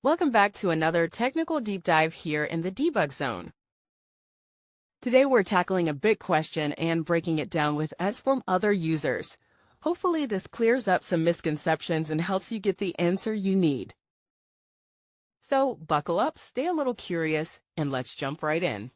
Welcome back to another technical deep dive here in the debug zone. Today we're tackling a big question and breaking it down with us from other users. Hopefully this clears up some misconceptions and helps you get the answer you need. So buckle up, stay a little curious, and let's jump right in.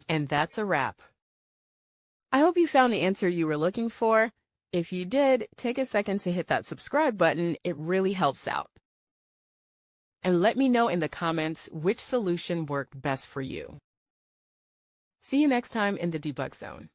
And that's a wrap. I hope you found the answer you were looking for. If you did, take a second to hit that subscribe button. It really helps out. And let me know in the comments which solution worked best for you. See you next time in the debug zone.